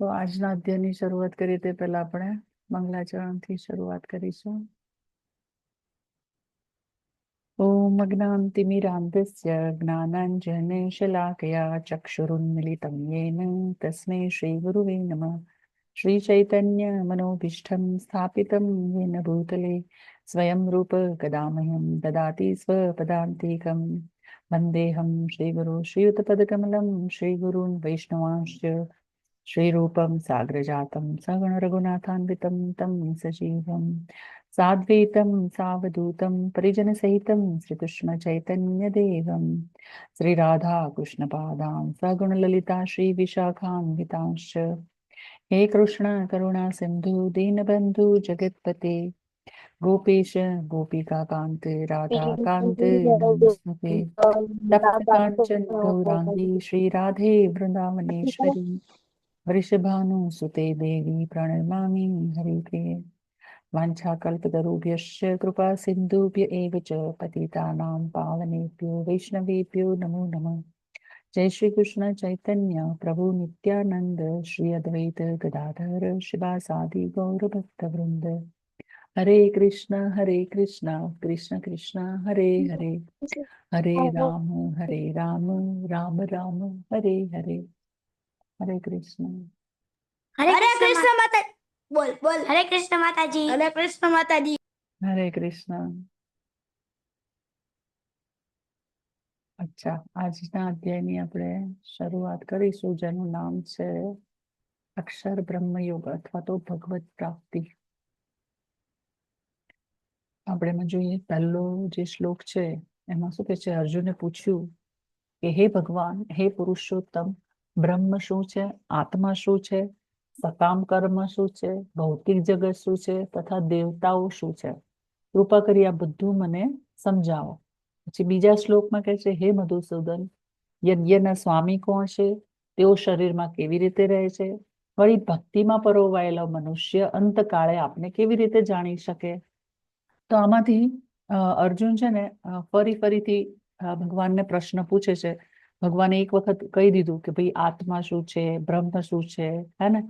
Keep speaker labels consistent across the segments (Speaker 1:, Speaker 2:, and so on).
Speaker 1: તો આજના અધ્યાયની શરૂઆત કરીએ તે પહેલા આપણે મંગલાચરણથી શરૂઆત કરીશું. ઓમ અજ્ઞાનતિમિરાન્ધસ્ય જ્ઞાનાંજનશલાકયા ચક્ષુરુન્મિલિतं येन તસ્मै શ્રી ગુરુવે નમઃ. શ્રી ચૈતન્ય મનોભીષ્ટં સ્થાપિतं येन ભૂતલે સ્વયં રૂપ કદા મह्यं દદાતિ સ્વપદાન્તિકં. વંદેહં શ્રીગુරු શ્રીયુતપદકમलं શ્રીગુરૂन् વૈષ્ણવાંશ્ચ श्रीरूपं साग्रजातं सगण रघुनाथान्वितं तं सजीवं साद्वैतं सावधूतं परिजनसहितं श्रीकृष्ण चैतन्यदेवं श्रीराधा कृष्णपादां सगुण ललिता श्रीविशाखान्वितांश्च. हे कृष्ण करुणा सिन्धु दीनबन्धु जगत्पते गोपेश गोपिकान्त राधा कान्त नमोस्तुते. तप्त काञ्चन गौराङ्गी श्रीराधे वृन्दावनेश्वरी वृषभानुसुते देवी प्रणमामि हरिप्रिये. वाञ्छाकल्पतरुभ्यश्च कृपा सिन्धुभ्य एव च पतितानां पावनेभ्यो वैष्णवेभ्यो नमो नमः. जय श्री कृष्ण चैतन्य प्रभु नित्यानंद श्री अद्वैत गदाधर शिवासादि गौर भक्त वृंद. हरे कृष्ण कृष्ण कृष्ण हरे हरे, हरे राम राम राम हरे हरे. हरे कृष्ण
Speaker 2: माता बोल बोल. हरे कृष्ण माताजी. हरे कृष्ण माताजी.
Speaker 1: हरे कृष्ण. અચ્છા, આજના અધ્યાયની આપણે શરૂઆત કરીશું, જેનું નામ છે અક્ષર બ્રહ્મયોગ અથવા તો ભગવત પ્રાપ્તિ. આપણે એમાં જોઈએ, પહેલો જે શ્લોક છે એમાં શું કે છે, અર્જુને પૂછ્યું કે હે ભગવાન, હે પુરુષોત્તમ, બ્રહ્મ શું છે, આત્મા શું છે, સકામ કર્મ શું છે, ભૌતિક જગત શું છે તથા દેવતાઓ શું છે? કૃપા કરી આ બધું મને સમજાવો. પછી બીજા શ્લોકમાં કહે છે, હે મધુસૂદન, યજ્ઞના સ્વામી કોણ છે, તેઓ શરીરમાં કેવી રીતે રહે છે, વળી ભક્તિમાં પરોવાયેલો મનુષ્ય અંતકાળે આપને કેવી રીતે જાણી શકે? તો આમાંથી અર્જુન છે ને ફરીથી ભગવાનને પ્રશ્ન પૂછે છે. ભગવાને એક વખત કહી દીધું કે ભાઈ આત્મા શું છે, બ્રહ્મ શું છે, હે ને,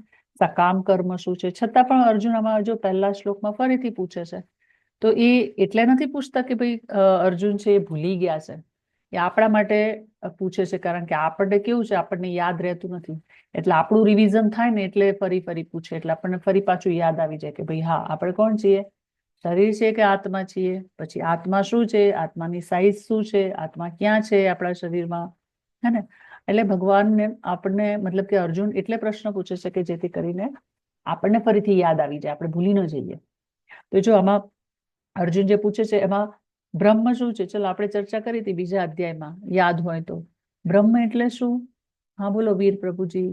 Speaker 1: સકામ કર્મ શું છે, છતાં પણ અર્જુન આમાં જો પહેલા શ્લોકમાં ફરીથી પૂછે છે. તો એ એટલે નથી પૂછતા કે ભાઈ અર્જુન છે એ ભૂલી ગયા છે, એ આપણા માટે પૂછે છે, કારણ કે આપણને કેવું છે, આપણને યાદ રહેતું નથી, એટલે આપણું રિવિઝન થાય ને એટલે ફરી પૂછે, એટલે આપણને ફરી પાછું યાદ આવી જાય કે ભાઈ હા, આપણે કોણ છીએ, શરીર છે કે આત્મા છીએ, પછી આત્મા શું છે, આત્માની સાઈઝ શું છે, આત્મા ક્યાં છે આપણા શરીરમાં, હે ને. એટલે ભગવાનને આપણને મતલબ કે અર્જુન એટલે પ્રશ્ન પૂછે છે કે જેથી કરીને આપણને ફરીથી યાદ આવી જાય, આપણે ભૂલી ન જઈએ. તો જો આમાં અર્જુન જે પૂછે છે એમાં બ્રહ્મ શું છે, ચલો આપણે ચર્ચા કરી હતી બીજા અધ્યાયમાં, યાદ હોય તો. બ્રહ્મ એટલે શું? હા બોલો વીર પ્રભુજી.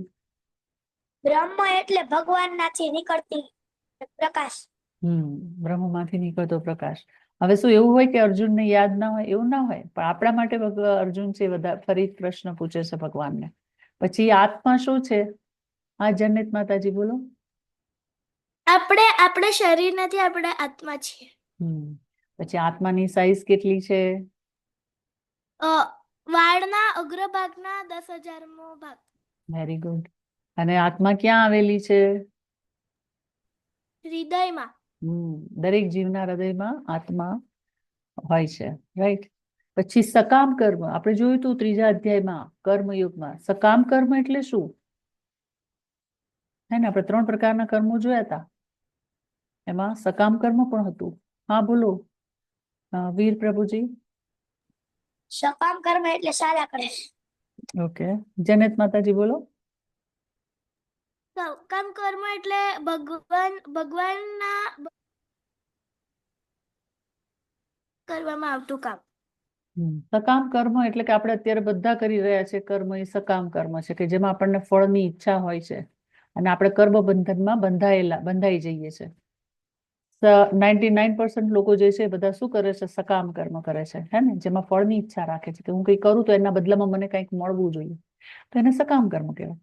Speaker 2: બ્રહ્મ એટલે ભગવાનનાથી નીકળતી પ્રકાશ.
Speaker 1: બ્રહ્મમાંથી નીકળતો પ્રકાશ. હવે શું એવું હોય કે અર્જુનને યાદ ના હોય? એવું ના હોય, પણ આપણા માટે અર્જુન છે ફરી પ્રશ્ન પૂછે છે ભગવાનને. પછી આત્મા શું છે? હા જનત માતાજી બોલો.
Speaker 2: આપણે શરીર નથી, આપણે આત્મા છીએ.
Speaker 1: પછી આત્માની સાઈઝ કેટલી છે?
Speaker 2: વાળના અગ્રભાગના 10,000મો ભાગ.
Speaker 1: Very good. અને આત્મા ક્યાં આવેલી છે?
Speaker 2: હૃદયમાં.
Speaker 1: દરેક જીવના હૃદયમાં આત્મા હોય છે, રાઈટ. પછી સકામ કર્મ આપણે જોયું હતું ત્રીજા અધ્યાયમાં, કર્મયુગમાં. સકામ કર્મ એટલે શું? હે ને, આપણે 3 પ્રકારના કર્મો જોયા હતા, એમાં સકામ કર્મ પણ હતું. હા બોલો વીર પ્રભુજી.
Speaker 2: સકામ કર્મ એટલે સારા કરે.
Speaker 1: ઓકે, જનત માતાજી બોલો.
Speaker 2: સકામ કર્મ એટલે ભગવાનના કરવામાં આવતું કામ.
Speaker 1: સકામ કર્મ એટલે કે આપણે અત્યારે બધા કરી રહ્યા છે કર્મ, એ સકામ કર્મ છે કે જેમાં આપણને ફળની ઈચ્છા હોય છે અને આપણે કર્મ બંધનમાં બંધાઈ જઈએ છે. 99% લોકો જે છે બધા શું કરે છે? સકામ કર્મ કરે છે, હે ને, જેમાં ફળની ઈચ્છા રાખે છે કે હું કંઈક કરું તો એના બદલામાં મને કંઈક મળવું જોઈએ, તો એને સકામ કર્મ કહેવાય.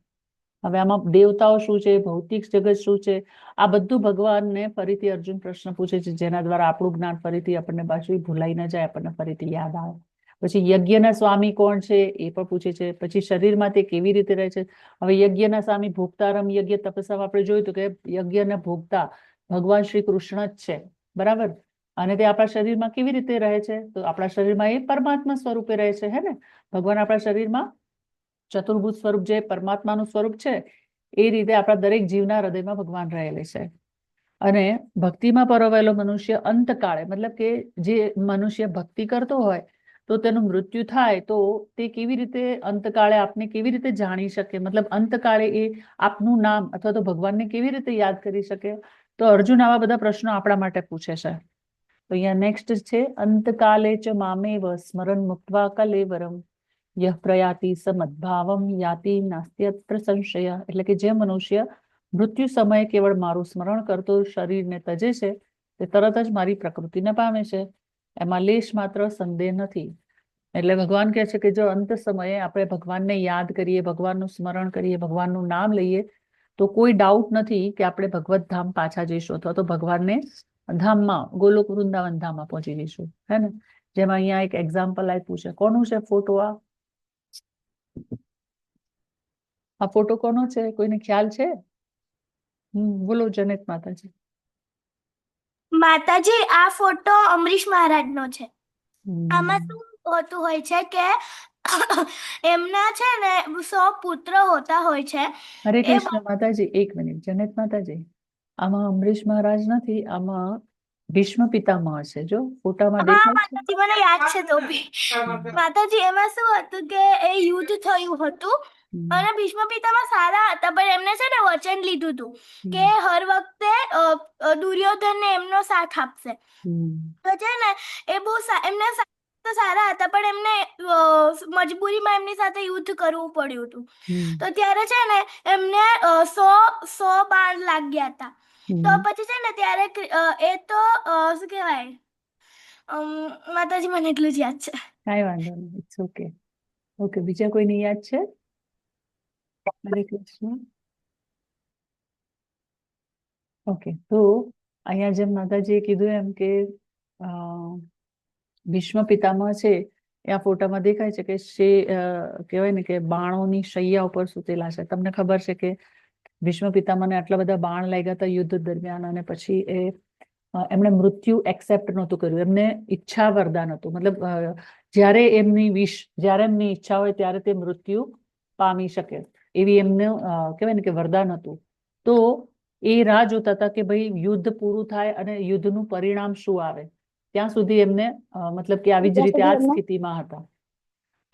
Speaker 1: હવે આમાં દેવતાઓ શું છે, ભૌતિક જગત શું છે, આ બધું ભગવાનને ફરીથી અર્જુન પ્રશ્ન પૂછે છે, જેના દ્વારા આપણું જ્ઞાન ફરીથી આપણને પાછું ભૂલાઈ ન જાય, આપણને ફરીથી યાદ આવે. પછી યજ્ઞના સ્વામી કોણ છે એ પણ પૂછે છે. પછી શરીરમાં તે કેવી રીતે રહે છે. હવે યજ્ઞના સ્વામી ભોગતારમ યજ્ઞ તપસ્યામાં આપણે જોયું તો કે યજ્ઞના ભોગતા ભગવાન શ્રી કૃષ્ણ જ છે, બરાબર. અને તે આપણા શરીરમાં કેવી રીતે રહે છે, તો આપણા શરીરમાં એ પરમાત્મા સ્વરૂપે રહે છે, હે ને. ભગવાન આપણા શરીરમાં ચતુર્ભુજ સ્વરૂપ જે પરમાત્માનું સ્વરૂપ છે એ રીતે આપણા દરેક જીવના હૃદયમાં ભગવાન રહેલે છે. અને ભક્તિમાં પરોવાયેલો મનુષ્ય અંતકાળે, મતલબ કે જે મનુષ્ય ભક્તિ કરતો હોય તો તેનું મૃત્યુ થાય તો તે કેવી રીતે અંતકાળે આપને કેવી રીતે જાણી શકે, મતલબ અંતકાળે એ આપનું નામ અથવા તો ભગવાનને કેવી રીતે યાદ કરી શકે. તો અર્જુન આવા બધા પ્રશ્નો આપણા માટે પૂછે છે. તો અહીંયા નેક્સ્ટ છે અંતકાલે ચ મામેવ સ્મરણ મુક્ત્વા કલેવરમ યહ પ્રયાતિ સમદ્ભાવમ યાતિ નાસ્ત્યત્ર સંશય. એટલે કે જે મનુષ્ય મૃત્યુ સમયે કેવળ મારું સ્મરણ કરતો શરીરને તજે છે તે તરત જ મારી પ્રકૃતિને પામે છે, એમાં લેશ માત્ર સંદેહ નથી. એટલે ભગવાન કહે છે કે જો અંત સમયે આપણે ભગવાનને યાદ કરીએ, ભગવાનનું સ્મરણ કરીએ, ભગવાનનું નામ લઈએ તો કોઈ ડાઉટ નથી કે આપણે ભગવત ધામ પાછા જઈશું અથવા તો ભગવાનને ધામમાં ગોલોક વૃંદાવન ધામમાં પહોંચી જઈશું, હે ને. જેમાં અહીંયા એક એક્ઝામ્પલ આપ્યું છે. કોનું છે ફોટો? આ ફોટો કોનો છે, કોઈને ખ્યાલ છે? બોલો જનક માતાજી.
Speaker 2: માતાજી, આ ફોટો અમરીશ મહારાજનો છે. આમાં
Speaker 1: હમ.
Speaker 2: શું હોતું હોય છે કે એમના છે ને 100 પુત્ર હોતા હોય છે.
Speaker 1: હરે
Speaker 2: એ
Speaker 1: કૃષ્ણ માતાજી, એક મિનિટ જનક માતાજી, આમાં અમરીશ મહારાજ નથી, આમાં ભીષ્મ પિતામહ છે. જો ફોટામાં
Speaker 2: હા
Speaker 1: દેખાય છે.
Speaker 2: માતાજી, મને યાદ છે. તો બી માતાજી, એમાં શું હતું કે એ યુદ્ધ થયું હતું અને ભીષ્મ પિતામહ સારા હતા, પણ એમને છે ને વચન લીધું હતું કે હર વખતે દુર્યોધનને એમનો સાથ આપશે. તો છે ને એ બહુ એમને તો સારા હતા, પણ એમને મજબૂરીમાં એમની સાથે યુદ્ધ કરવું પડ્યું હતું. તો ત્યારે છે ને એમને 100 બાણ લાગ્યા હતા. તો પછી છે ને ત્યારે એ તો શું કહેવાય, માતાજી, મને એટલું જ યાદ છે.
Speaker 1: કાંઈ વાંધો નહીં, ઇટ્સ ઓકે. ઓકે, બીજા કોઈને યાદ છે? હરે કૃષ્ણ. ઓકે, તો અહીંયા જેમ માતાજીએ કીધું એમ કે ભીષ્મ પિતામહ છે એ આ ફોટામાં દેખાય છે કે કહેવાય ને કે બાણોની શૈયા ઉપર સૂતેલા છે. તમને ખબર છે કે ભીષ્મ પિતામહને આટલા બધા બાણ લાગ્યા હતા યુદ્ધ દરમિયાન, અને પછી એમણે મૃત્યુ એક્સેપ્ટ નહોતું કર્યું. એમને ઈચ્છા વરદાન હતું, મતલબ જ્યારે એમની ઈચ્છા હોય ત્યારે તે મૃત્યુ પામી શકે એવી એમને કહેવાય ને કે વરદાન હતું. તો એ રાહ જોતા હતા કે ભાઈ યુદ્ધ પૂરું થાય અને યુદ્ધનું પરિણામ શું આવે, ત્યાં સુધી એમને મતલબ કે આવી જ રીતે આ સ્થિતિમાં હતા.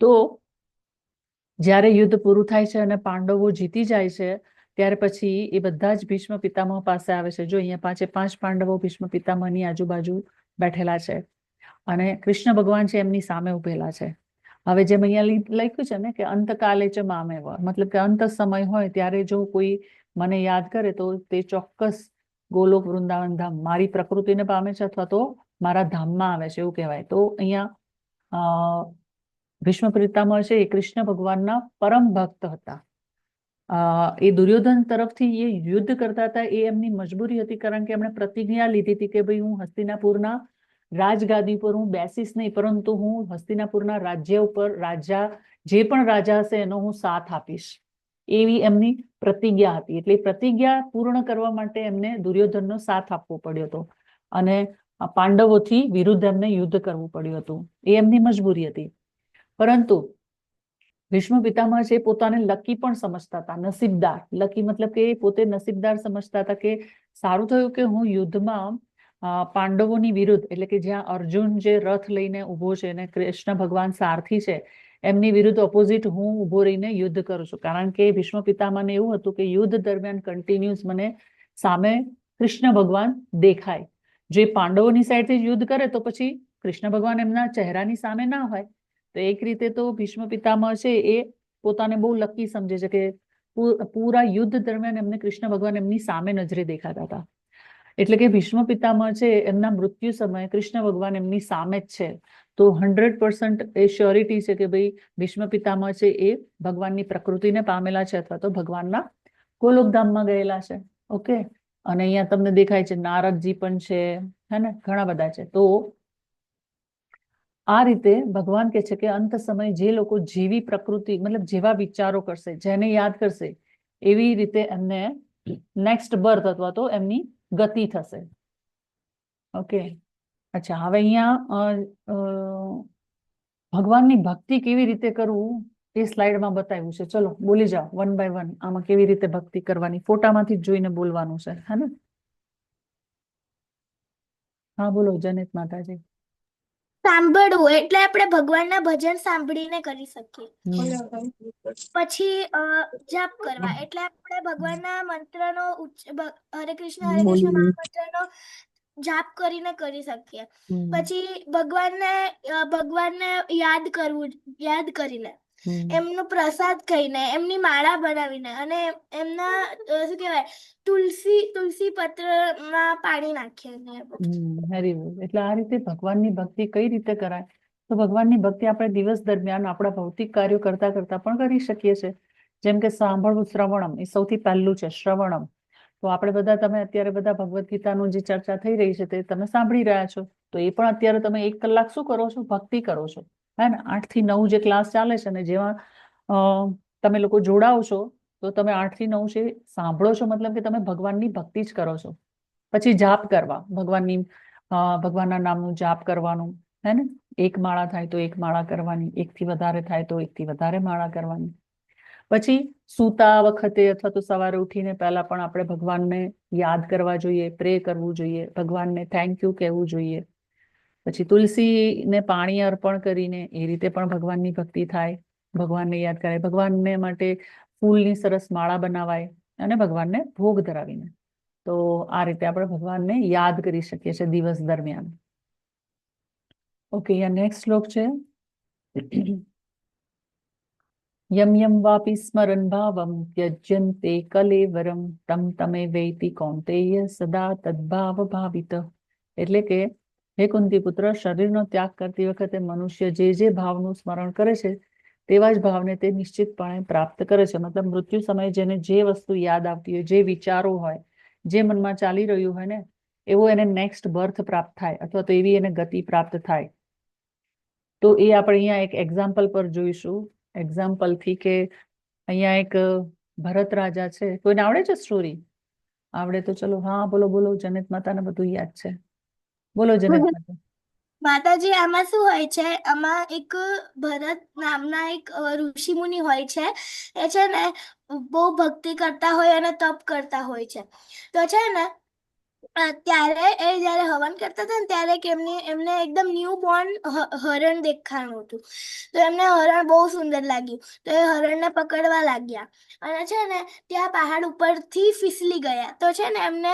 Speaker 1: તો જ્યારે યુદ્ધ પૂરું થાય છે અને પાંડવો જીતી જાય છે ત્યાર પછી એ બધા જ ભીષ્મ પિતામહ પાસે આવે છે. જો અહીંયા 5 પાંડવો ભીષ્મ પિતામહની આજુબાજુ બેઠેલા છે અને કૃષ્ણ ભગવાન છે એમની સામે ઉભેલા છે. હવે જેમ અહીંયા લખ્યું છે ને કે અંતકાલે ચ મામેવ, મતલબ કે અંત સમય હોય ત્યારે જો કોઈ મને યાદ કરે તો તે ચોક્કસ ગોલોક વૃંદાવન ધામ મારી પ્રકૃતિને પામે છે અથવા તો મારા ધામમાં આવે છે, એવું કહેવાય. તો અહીંયા ભીષ્મ પિતામહ છે એ કૃષ્ણ ભગવાનના પરમ ભક્ત હતા. એ દુર્યોધન તરફથી એ યુદ્ધ કરતા હતા, એ એમની મજબૂરી હતી, કારણ કે એમણે પ્રતિજ્ઞા લીધી હતી કે ભાઈ હું હસ્તિનાપુરના રાજગાદી પર હું બેસીશ નહીં, પરંતુ હું હસ્તિનાપુરના રાજ્ય ઉપર જે પણ રાજા હશે એનો હું સાથ આપીશ, એવી એમની પ્રતિજ્ઞા હતી. એટલે પ્રતિજ્ઞા પૂર્ણ કરવા માટે એમને દુર્યોધનનો સાથ આપવો પડ્યો હતો અને પાંડવોથી વિરુદ્ધ એમને યુદ્ધ કરવું પડ્યું હતું. એ એમની મજબૂરી હતી. પરંતુ ભીષ્મ પિતામહ છે પોતાને લકી પણ સમજતા હતા, નસીબદાર. લકી મતલબ કે પોતે નસીબદાર સમજતા હતા કે સારું થયું કે હું યુદ્ધમાં પાંડવોની વિરુદ્ધ, એટલે કે જ્યાં અર્જુન જે રથ લઈને ઉભો છે અને કૃષ્ણ ભગવાન સારથી છે એમની વિરુદ્ધ ઓપોઝિટ હું ઉભો રહીને યુદ્ધ કરું છું. કારણ કે ભીષ્મ પિતામહને એવું હતું કે યુદ્ધ દરમિયાન કન્ટિન્યુઅસ મને સામે કૃષ્ણ ભગવાન દેખાય. જે પાંડવોની સાઈડથી યુદ્ધ કરે તો પછી કૃષ્ણ ભગવાન એમના ચહેરાની સામે ના હોય. તો એક રીતે તો ભીષ્મ પિતામહ છે એ પોતાને બહુ લકી સમજે છે કે પૂરા યુદ્ધ દરમિયાન એમને કૃષ્ણ ભગવાન એમની સામે નજરે દેખાતા હતા. એટલે કે ભીષ્મ પિતામહ છે એમના મૃત્યુ સમયે કૃષ્ણ ભગવાન એમની સામે જ છે. તો 100% એ શ્યોરિટી છે કે ભાઈ ભીષ્મ પિતામહ છે એ ભગવાનની પ્રકૃતિને પામેલા છે અથવા તો ભગવાનના ગોલોકધામમાં ગયેલા છે. ઓકે, અને અહીંયા તમને દેખાય છે નારદજી પણ છે, હે ને, ઘણા બધા છે. તો આ રીતે ભગવાન કહે છે કે અંત સમય જે લોકો જેવી પ્રકૃતિ મતલબ જેવા વિચારો કરશે, જેને યાદ કરશે, એવી રીતે એમને નેક્સ્ટ બર્થ અથવા તો એમની ગતિ થશે. ઓકે, અચ્છા, હવે અહીંયા ભગવાનની ભક્તિ કેવી રીતે કરવું એ સ્લાઇડમાં બતાવ્યું છે. ચલો બોલી જાઓ વન બાય વન. આમાં કેવી રીતે ભક્તિ કરવાની, ફોટામાંથી જ જોઈને બોલવાનું છે, હે ને? હા બોલો જનિત માતાજી.
Speaker 2: સાંભળવું એટલે આપણે ભગવાનના ભજન સાંભળીને કરી શકીએ. પછી જાપ કરવા એટલે આપણે ભગવાનના મંત્રનો હરે કૃષ્ણ મહામંત્રનો જાપ કરીને કરી શકીએ. પછી ભગવાનને યાદ કરીને એમનો પ્રસાદ ખાઈને એમની માળા બનાવીને અને એમના શું કહેવાય તુલસી પત્રમાં પાણી નાખીને.
Speaker 1: Very good. એટલે આ રીતે ભગવાનની ભક્તિ કઈ રીતે કરાય? તો ભગવાનની ભક્તિ આપણે દિવસ દરમિયાન આપણા ભૌતિક કાર્યો કરતા કરતા પણ કરી શકીએ છીએ. જેમ કે સાંભળવું, શ્રવણમ એ સૌથી પહેલું છે, શ્રવણમ. તો આપણે બધા, તમે અત્યારે બધા ભગવદ્ ગીતાનું જે ચર્ચા થઈ રહી છે તે તમે સાંભળી રહ્યા છો. તો એ પણ અત્યારે તમે 1 કલાક શું કરો છો? ભક્તિ કરો છો, હે ને? 8 થી 9 જે ક્લાસ ચાલે છે ને, જેમાં તમે લોકો જોડાવ છો, તો તમે 8 થી 9 છે સાંભળો છો, મતલબ કે તમે ભગવાનની ભક્તિ જ કરો છો. પછી જાપ કરવા, ભગવાનના નામનું જાપ કરવાનું, હે ને? 1 માળા થાય તો 1 માળા કરવાની, 1 થી વધારે થાય તો 1 થી વધારે માળા કરવાની. પછી સૂતા વખતે અથવા તો સવારે ઉઠીને પહેલા પણ આપણે ભગવાનને યાદ કરવા જોઈએ, પ્રે કરવું જોઈએ, ભગવાનને થેન્ક યુ કહેવું જોઈએ. પછી તુલસીને પાણી અર્પણ કરીને એ રીતે પણ ભગવાનની ભક્તિ થાય, ભગવાનને યાદ કરાય, ભગવાનને માટે ફૂલની સરસ માળા બનાવાય અને ભગવાનને ભોગ ધરાવીને. તો આ રીતે આપણે ભગવાનને યાદ કરી શકીએ છીએ દિવસ દરમિયાન. ઓકે, અહીંયા નેક્સ્ટ શ્લોક છે. યમ યમ વાપી સ્મરન ભાવમ ત્યજ્યન્તે કલેવરમ તમ તમે વૈતિ કૌંતેય સદા તદ્ભાવ ભાવિત. એટલે કે હે કુંતી પુત્ર, શરીરનો ત્યાગ કરતી વખતે મનુષ્ય જે ભાવનું સ્મરણ કરે છે તેવા જ ભાવને તે નિશ્ચિતપણે પ્રાપ્ત કરે છે. મતલબ મૃત્યુ સમયે જેને જે વસ્તુ યાદ આવતી હોય, જે વિચારો હોય, જે મનમાં ચાલી રહ્યું હોય ને, એવું એને નેક્સ્ટ બર્થ પ્રાપ્ત થાય અથવા તો એવી એને ગતિ પ્રાપ્ત થાય. તો એ આપણે અહીંયા એક એક્ઝામ્પલ પર જોઈશું. એક્ઝામ્પલથી કે અહીંયા એક ભરત રાજા છે. કોઈને આવડે છે સ્ટોરી? આવડે તો ચલો હા બોલો બોલો. જનક માતાને બધું યાદ છે, બોલો જનક માતા.
Speaker 2: માતાજી, આમાં શું હોય છે, આમાં એક ભરત નામના એક ઋષિ મુનિ હોય છે. એ છે ને બહુ ભક્તિ કરતા હોય અને તપ કરતા હોય છે. તો છે ને ત્યારે એ જ્યારે હવન કરતા હતા ને ત્યારે એમને એકદમ ન્યૂ બોર્ન હરણ દેખાણું હતું. તો એમને હરણ બહુ સુંદર લાગ્યું. તો એ હરણને પકડવા લાગ્યા અને છે ને ત્યાં પહાડ ઉપરથી ફિસલી ગયા. તો છે ને એમને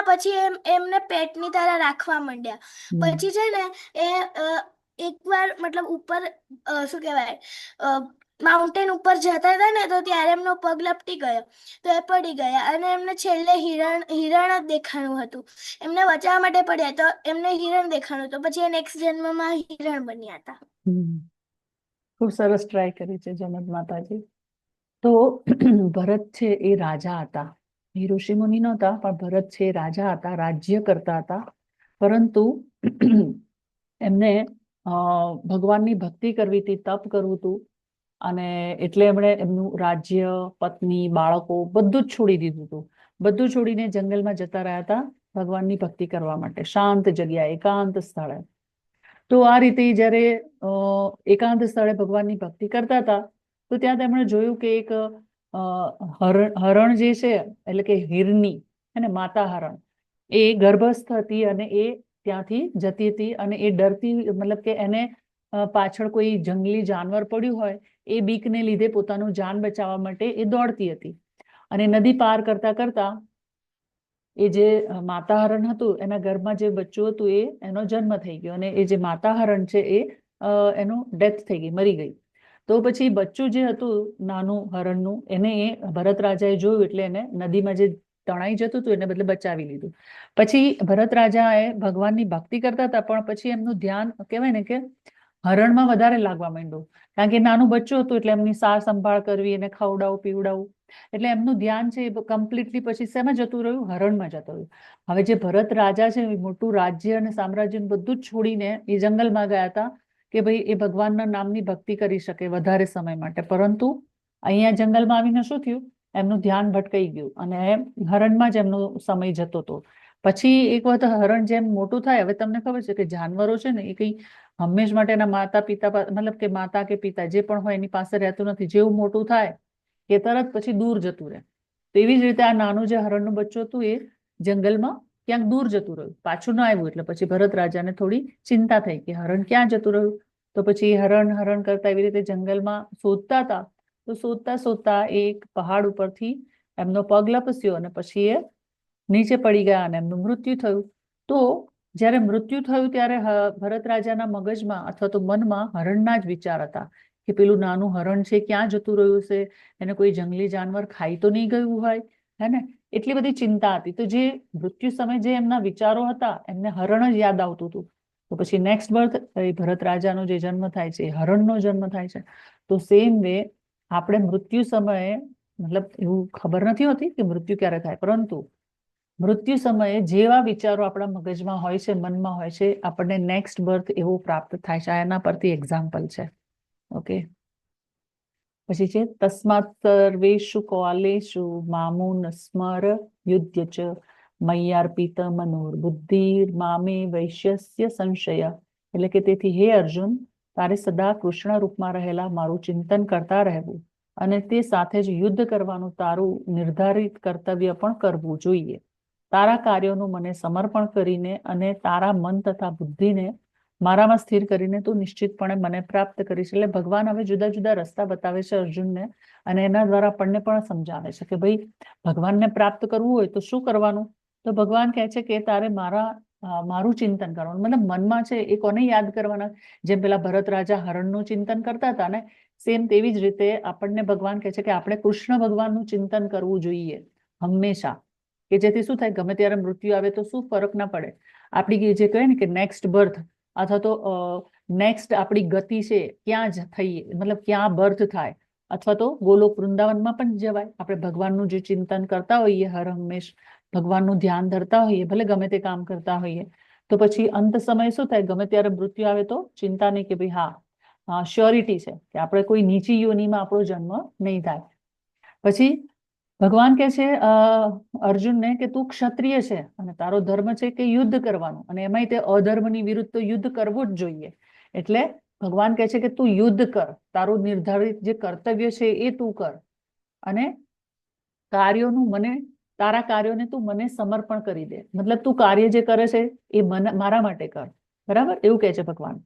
Speaker 2: પછી એમને પેટની તરહ રાખવા માંડ્યા. પછી છે ને એ એકવાર મતલબ ઉપર શું કહેવાય માઉન્ટેન ઉપર જતા હતા ને, તો ત્યારે એમનો પગ લપટી ગયો તો એ પડી ગયા અને એમને છેલ્લે હિરણ જ દેખાણું હતું. એમને બચાવવા માટે પડ્યા તો એમને હિરણ દેખાણું, તો પછી એ નેક્સ્ટ જન્મમાં હિરણ બન્યા હતા.
Speaker 1: ખૂબ સરસ ટ્રાય કરી છે જનક માતાજી. તો ભરત છે એ રાજા હતા, એ ઋષિ મુનિ નહોતા, પણ ભરત છે રાજા હતા, રાજ્ય કરતા હતા. પરંતુ એમને ભગવાનની ભક્તિ કરવી હતી, તપ કરવું હતું, અને એટલે એમણે એમનું રાજ્ય, પત્ની, બાળકો બધું જ છોડી દીધું હતું. બધું છોડીને જંગલમાં જતા રહ્યા હતા ભગવાનની ભક્તિ કરવા માટે, શાંત જગ્યાએ, એકાંત સ્થળે. તો આ રીતે જ્યારે એકાંત સ્થળે ભગવાનની ભક્તિ કરતા હતા, તો ત્યાં તેમણે જોયું કે એક હરણ જે છે, એટલે કે હિરની, અને માતા હરણ, એ ગર્ભસ્થ હતી અને એ ત્યાંથી જતી હતી અને એ ડરતી, મતલબ કે એને પાછળ કોઈ જંગલી જાનવર પડ્યું હોય એ બીકને લીધે પોતાનું જાન બચાવવા માટે એ દોડતી હતી. અને નદી પાર કરતા કરતા એ જે માતા હરણ હતું એના ગર્ભમાં જે બચ્ચું હતું એનો જન્મ થઈ ગયો, અને એ જે માતા હરણ છે એ એનું ડેથ થઈ ગઈ, મરી ગઈ. તો પછી બચ્ચું જે હતું નાનું હરણનું, એને એ ભરત રાજાએ જોયું, એટલે એને નદીમાં જે તણાઈ જતું હતું એને બદલે બચાવી લીધું. પછી ભરત રાજાએ ભગવાનની ભક્તિ કરતા હતા, પણ પછી એમનું ધ્યાન, કહેવાય ને કે હરણમાં વધારે લાગવા માંડ્યું, કારણ કે નાનું બચ્ચું હતું એટલે એમની સાર સંભાળ કરવી, એને ખવડાવવું પીવડાવવું, એટલે એમનું ધ્યાન છે એ કમ્પ્લીટલી પછી શેમાં જતું રહ્યું? હરણમાં જતું રહ્યું. હવે જે ભરત રાજા છે એ મોટું રાજ્ય અને સામ્રાજ્ય બધું જ છોડીને એ જંગલમાં ગયા હતા કે ભાઈ એ ભગવાનના નામની ભક્તિ કરી શકે વધારે સમય માટે, પરંતુ અહીંયા જંગલમાં આવીને શું થયું? એમનું ધ્યાન ભટકાઈ ગયું અને હરણમાં જ એમનો સમય જતો હતો. પછી એક વખત હરણ જેમ મોટું થાય, હવે તમને ખબર છે કે જાનવરો છે ને એ કઈ હંમેશ માટે એના માતા પિતા મતલબ કે માતા કે પિતા જે પણ હોય એની પાસે રહેતું નથી. જેવું મોટું થાય એ તરત પછી દૂર જતું રહે. તેવી જ રીતે આ નાનું જે હરણનું બચ્ચું હતું એ જંગલમાં ક્યાંક દૂર જતું રહ્યું, પાછું ન આવ્યું. એટલે પછી ભરત રાજાને થોડી ચિંતા થઈ કે હરણ ક્યાં જતું રહ્યું. તો પછી હરણ હરણ કરતા એવી રીતે જંગલમાં શોધતા હતા. તો શોધતા શોધતા એક પહાડ ઉપરથી એમનો પગ લપસ્યો અને પછી એ નીચે પડી ગયા અને એમનું મૃત્યુ થયું. તો જ્યારે મૃત્યુ થયું ત્યારે ભરત રાજાના મગજમાં અથવા તો મનમાં હરણના જ વિચાર હતા કે પેલું નાનું હરણ છે ક્યાં જતું રહ્યું છે, એને કોઈ જંગલી જાનવર ખાઈ તો નહીં ગયું હોય, હે ને? એટલી બધી ચિંતા હતી. તો જે મૃત્યુ સમયે જે એમના વિચારો હતા એમને હરણ જ યાદ આવતું હતું. તો પછી નેક્સ્ટ બર્થ એ ભરત રાજાનો જે જન્મ થાય છે એ હરણનો જન્મ થાય છે. તો સેમ વે આપણે મૃત્યુ સમયે મતલબ એવું ખબર નથી હોતી કે મૃત્યુ ક્યારે થાય, પરંતુ મૃત્યુ સમયે જેવા વિચારો આપણા મગજમાં હોય છે, મનમાં હોય છે, આપણને નેક્સ્ટ બર્થ એવો પ્રાપ્ત થાય છે. એના પરથી એક્ઝામ્પલ છે. ઓકે, પછી છે તસ્માત સર્વેષુ કાલેષુ મામુન સ્મર યુધ્ય ચ મય્યાર્પિત મનોર બુદ્ધિર મામે વૈશ્યસ્ય સંશય. એટલે કે તેથી હે અર્જુન, તારે સદા કૃષ્ણ રૂપમાં રહેલા મારું ચિંતન કરતા રહેવું અને તે સાથે જ યુદ્ધ કરવાનું તારું નિર્ધારિત કર્તવ્ય પણ કરવું જોઈએ. તારા કાર્યોનું મને સમર્પણ કરીને અને તારા મન તથા બુદ્ધિને મારામાં સ્થિર કરીને તું નિશ્ચિતપણે મને પ્રાપ્ત કરીશ. એટલે ભગવાન હવે જુદા જુદા રસ્તા બતાવે છે અર્જુનને અને એના દ્વારા આપણને પણ સમજાવે છે કે ભાઈ ભગવાનને પ્રાપ્ત કરવું હોય તો શું કરવાનું. તો ભગવાન કહે છે કે તારે મારું ચિંતન કરવાનું, મતલબ મનમાં છે એ કોને યાદ કરવાના? જેમ પેલા ભરત રાજા હરણનું ચિંતન કરતા હતા ને, સેમ તેવી જ રીતે આપણને ભગવાન કહે છે કે આપણે કૃષ્ણ ભગવાનનું ચિંતન કરવું જોઈએ હંમેશા, કે જેથી શું થાય ગમે ત્યારે મૃત્યુ આવે તો શું ફરક ના પડે. આપણી જે કહે ને કે નેક્સ્ટ બર્થ અથવા તો નેક્સ્ટ આપણી ગતિ છે ક્યાં જ થઈએ, મતલબ ક્યાં બર્થ થાય, અથવા તો ગોલોક વૃંદાવનમાં પણ જવાય. આપણે ભગવાનનું જે ચિંતન કરતા હોઈએ, હર હંમેશ ભગવાનનું ધ્યાન ધરતા હોઈએ, ભલે ગમે તે કામ કરતા હોઈએ, તો પછી અંત સમય શું થાય? ગમે ત્યારે મૃત્યુ આવે તો ચિંતા નહીં કે ભાઈ હા શ્યોરિટી છે કે આપણે કોઈ નીચી યોનિમાં આપણો જન્મ નહીં થાય. પછી ભગવાન કહે છે અર્જુનને કે તું ક્ષત્રિય છે અને તારો ધર્મ છે કે યુદ્ધ કરવાનું, અને એમાંય તે અધર્મની વિરુદ્ધ તો યુદ્ધ કરવું જ જોઈએ. એટલે ભગવાન કહે છે કે તું યુદ્ધ કર, તારું નિર્ધારિત જે કર્તવ્ય છે એ તું કર અને તારા કાર્યોને તું મને સમર્પણ કરી દે. મતલબ તું કાર્ય જે કરે છે એ મારા માટે કર, બરાબર? એવું કહે છે ભગવાન.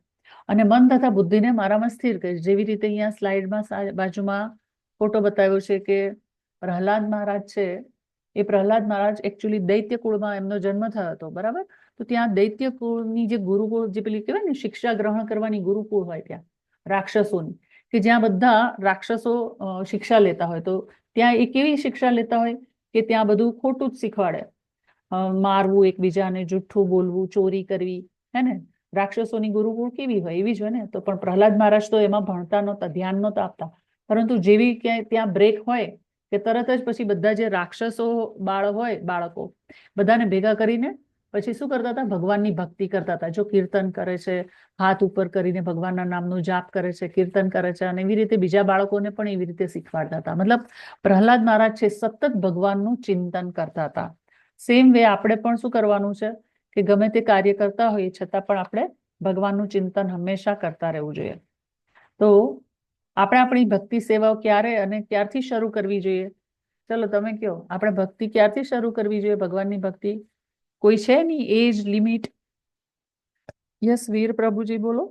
Speaker 1: અને મન તથા બુદ્ધિને મારામાં સ્થિર કરે. જેવી રીતે અહીંયા સ્લાઇડમાં બાજુમાં ફોટો બતાવ્યો છે કે પ્રહલાદ મહારાજ છે, એ પ્રહલાદ મહારાજ એકચ્યુઅલી દૈત્ય કુળમાં એમનો જન્મ થયો હતો, બરાબર? તો ત્યાં દૈત્ય કુળની જે ગુરુકુળ જે પેલી કહેવાય ને શિક્ષા ગ્રહણ કરવાની ગુરુકુળ હોય ત્યાં રાક્ષસોની, કે જ્યાં બધા રાક્ષસો શિક્ષા લેતા હોય, તો ત્યાં એ કેવી શિક્ષા લેતા હોય કે ત્યાં બધું ખોટું જ શીખવાડે, મારવું એકબીજાને, જુઠ્ઠું બોલવું, ચોરી કરવી, હે ને? રાક્ષસોની ગુરુકુળ કેવી હોય એવી જ હોય ને. તો પણ પ્રહલાદ મહારાજ તો એમાં ભણતા નહોતા, ધ્યાન નહોતા આપતા, પરંતુ જેવી ક્યાંય ત્યાં બ્રેક હોય કે તરત જ પછી બધા જે રાક્ષસો બાળકો બધાને ભેગા કરીને પછી શું કરતા હતા? ભગવાનની ભક્તિ કરતા હતા. જો કીર્તન કરે છે, હાથ ઉપર કરીને ભગવાનના નામનું જાપ કરે છે, કીર્તન કરે છે, અને એવી રીતે બીજા બાળકોને પણ એવી રીતે શીખવાડતા હતા. મતલબ પ્રહલાદ મહારાજ છે સતત ભગવાનનું ચિંતન કરતા હતા. સેમ વે આપણે પણ શું કરવાનું છે કે ગમે તે કાર્ય કરતા હોઈએ છતાં પણ આપણે ભગવાનનું ચિંતન હંમેશા કરતા રહેવું જોઈએ. તો આપણે આપણી ભક્તિ સેવાઓ ક્યારે અને ક્યારથી શરૂ કરવી જોઈએ? ચલો તમે કહો, આપણે ભક્તિ ક્યારથી શરૂ કરવી જોઈએ? ભગવાનની ભક્તિ કોઈ છે નહીં એજ લિમિટ? યસ વીર પ્રભુજી બોલો.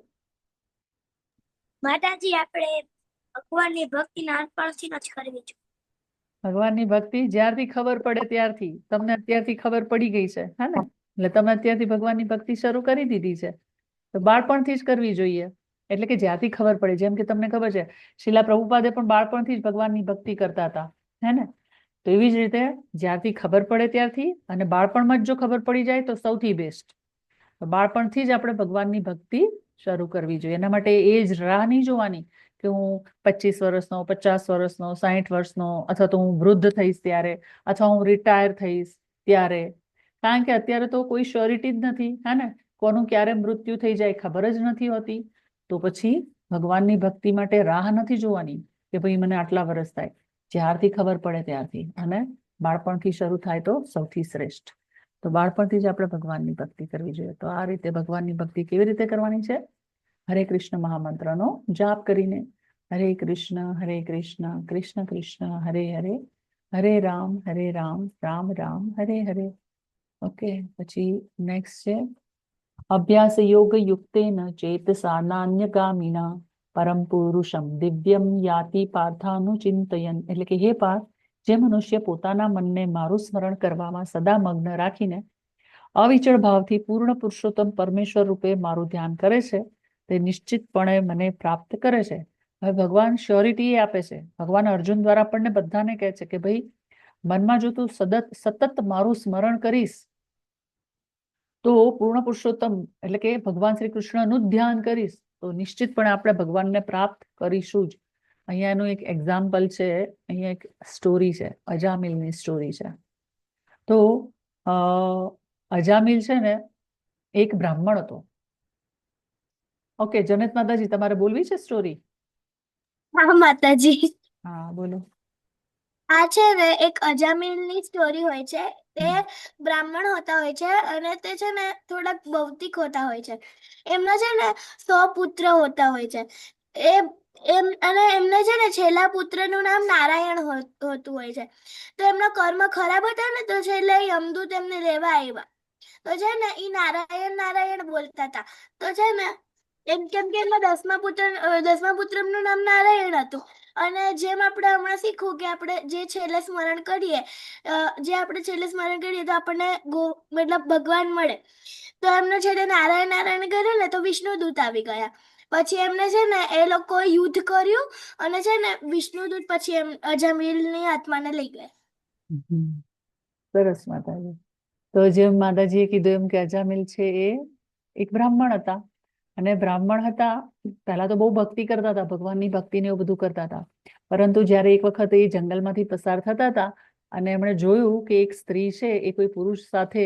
Speaker 2: માતાજી આપણે ભગવાનની ભક્તિ નાનપણથી જ કરવી જોઈએ.
Speaker 1: ભગવાનની ભક્તિ જ્યારથી ખબર પડે ત્યારથી. તમને અત્યારથી ખબર પડી ગઈ છે, હે ને? એટલે તમે અત્યારથી ભગવાનની ભક્તિ શરૂ કરી દીધી છે, તો બાળપણથી જ કરવી જોઈએ. એટલે કે જ્યાંથી ખબર પડે, જેમ કે તમને ખબર છે શીલા પ્રભુપાદે પણ બાળપણથી જ ભગવાનની ભક્તિ કરતા હતા, હે ને? તો એવી જ રીતે જ્યારથી ખબર પડે ત્યારથી, અને બાળપણમાં જ જો ખબર પડી જાય તો સૌથી બેસ્ટ. બાળપણથી જ આપણે ભગવાનની ભક્તિ શરૂ કરવી જોઈએ. એના માટે એજ રાહ નહીં જોવાની કે હું 25 વર્ષનો, 50 વર્ષનો, 60 વર્ષનો, અથવા તો હું વૃદ્ધ થઈશ ત્યારે, અથવા હું રિટાયર થઈશ ત્યારે. કારણ કે અત્યારે તો કોઈ શ્યોરિટી જ નથી, હે ને? કોનું ક્યારે મૃત્યુ થઈ જાય ખબર જ નથી હોતી. તો પછી ભગવાનની ભક્તિ માટે રાહ નથી જોવાની કે ભાઈ મને આટલા વર્ષ થાય. જ્યારથી ખબર પડે ત્યારથી, અને બાળપણથી શરૂ થાય તો સૌથી શ્રેષ્ઠ. તો બાળપણથી જ આપણે ભગવાનની ભક્તિ કરવી જોઈએ. તો આ રીતે ભગવાનની ભક્તિ કેવી રીતે કરવાની છે? હરે કૃષ્ણ મહામંત્રનો જાપ કરીને. હરે કૃષ્ણ કૃષ્ણ કૃષ્ણ હરે હરે, હરે રામ રામ રામ હરે હરે. ઓકે, પછી નેક્સ્ટ છે અભ્યાસ યોગ યુક્તેન ચેતસા નાન્યગામિના પરમ પુરુષમ દિવ્યમ યાતિ પાર્થાનું ચિંતયન. એટલે કે હે પાર્થ, જે મનુષ્ય પોતાના મનને મારું સ્મરણ કરવામાં સદા મગ્ન રાખીને અવિચળ ભાવથી પૂર્ણ પુરુષોત્તમ પરમેશ્વર રૂપે મારું ધ્યાન કરે છે, તે નિશ્ચિતપણે મને પ્રાપ્ત કરે છે. હવે ભગવાન શ્યોરિટી આપે છે. ભગવાન અર્જુન દ્વારા આપણને બધાને કહે છે કે ભાઈ, મનમાં જો તું સતત મારું સ્મરણ કરીશ તો પૂર્ણ પુરુષોત્તમ એટલે કે ભગવાન શ્રી કૃષ્ણનું જ ધ્યાન કરીશ તો નિશ્ચિતપણે આપણે ભગવાનને પ્રાપ્ત કરીશું જ. અહીંયા એનું એક એક્ઝામ્પલ છે, અહીંયા એક સ્ટોરી છે, અજામિલની સ્ટોરી છે. તો અજામિલ છે ને એક બ્રાહ્મણ હતો. ઓકે, જનક માતાજી તમારે બોલવી છે સ્ટોરી?
Speaker 2: હા માતાજી.
Speaker 1: હા બોલો.
Speaker 2: આ છે ને એક અજામિલની સ્ટોરી હોય છે. તે બ્રાહ્મણ હોતા હોય છે અને તે છે ને થોડાક ભૌતિક હોતા હોય છે. એમના છે ને 100 પુત્ર હોતા હોય છે. અને એમને છે ને છેલ્લા પુત્રનું નામ નારાયણ હોતું હોય છે. તો એમના કર્મ ખરાબ હતા ને, તો છેલ્લે યમદૂત એમને લેવા આવ્યા. તો છે ને એ નારાયણ નારાયણ બોલતા હતા. તો છે ને કેમ કે એમના 10મા પુત્રનું નામ નારાયણ હતું. અને જેમ આપણે હમણાં શીખવું કે આપણે જે છેલ્લે સ્મરણ કરીએ તો આપણને મતલબ ભગવાન મળે. તો એમને છેલ્લે નારાયણ નારાયણ કર્યું ને, તો વિષ્ણુદૂત આવી ગયા. પછી એમને છે ને એ લોકો યુદ્ધ કર્યું અને છે ને વિષ્ણુદૂત પછી અજામિલની આત્માને લઈ ગયા.
Speaker 1: સરસ માતાજી. તો જેમ માતાજીએ કીધું એમ કે અજામિલ છે એ એક બ્રાહ્મણ હતા. અને બ્રાહ્મણ હતા, પહેલા તો બહુ ભક્તિ કરતા હતા, ભગવાનની ભક્તિને એવું બધું કરતા હતા. પરંતુ જ્યારે એક વખત એ જંગલમાંથી પસાર થતા હતા અને એમણે જોયું કે એક સ્ત્રી છે એ કોઈ પુરુષ સાથે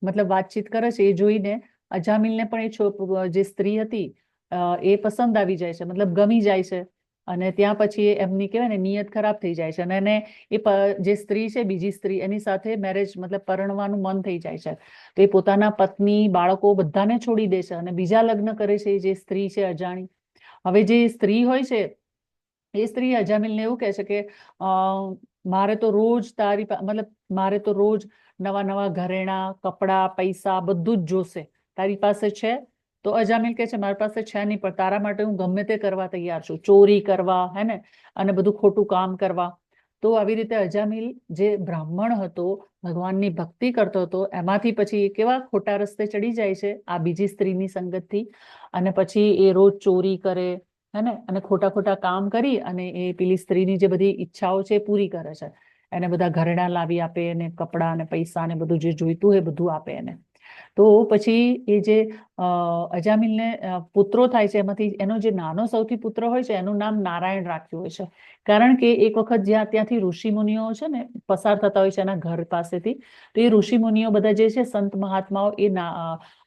Speaker 1: મતલબ વાતચીત કરે છે, એ જોઈને અજામિલને પણ જે સ્ત્રી હતી એ પસંદ આવી જાય છે, મતલબ ગમી જાય છે. અને ત્યાં પછી એમની કહેવાય ને નિયત ખરાબ થઈ જાય છે. અને એને જે સ્ત્રી છે, બીજી સ્ત્રી, એની સાથે મેરેજ મતલબ પરણવાનું મન થઈ જાય છે. તો એ પોતાના પત્ની, બાળકો બધાને છોડી દે છે અને બીજા લગ્ન કરે છે. જે સ્ત્રી છે અજાણી. હવે જે સ્ત્રી હોય છે એ સ્ત્રી અજામિલને એવું કહે છે કે મારે તો રોજ મારે તો રોજ નવા નવા ઘરેણા, કપડા, પૈસા બધું જ જોશે. તારી પાસે છે? તો અજામિલ કહે છે મારી પાસે છે નહીં, પણ તારા માટે હું ગમે તે કરવા તૈયાર છું. ચોરી કરવા, હે ને, અને બધું ખોટું કામ કરવા. તો આવી રીતે અજામિલ જે બ્રાહ્મણ હતો, ભગવાનની ભક્તિ કરતો હતો, એમાંથી પછી કેવા ખોટા રસ્તે ચડી જાય છે આ બીજી સ્ત્રીની સંગતથી. અને પછી એ રોજ ચોરી કરે, હે ને, અને ખોટા ખોટા કામ કરી અને એ પેલી સ્ત્રીની જે બધી ઈચ્છાઓ છે એ પૂરી કરે છે. એને બધા ઘરેણા લાવી આપે, અને કપડા અને પૈસા ને બધું જે જોઈતું હોય બધું આપે એને. તો પછી એ જે અજામિલને પુત્રો થાય છે, એમાંથી એનો જે નાનો સૌથી પુત્ર હોય છે એનું નામ નારાયણ રાખ્યું હોય છે. કારણ કે એક વખત ત્યાંથી ઋષિ મુનિઓ છે ને પસાર થતા હોય છે એના ઘર પાસેથી. તો એ ઋષિ મુનિઓ બધા જે છે, સંત મહાત્માઓ, એ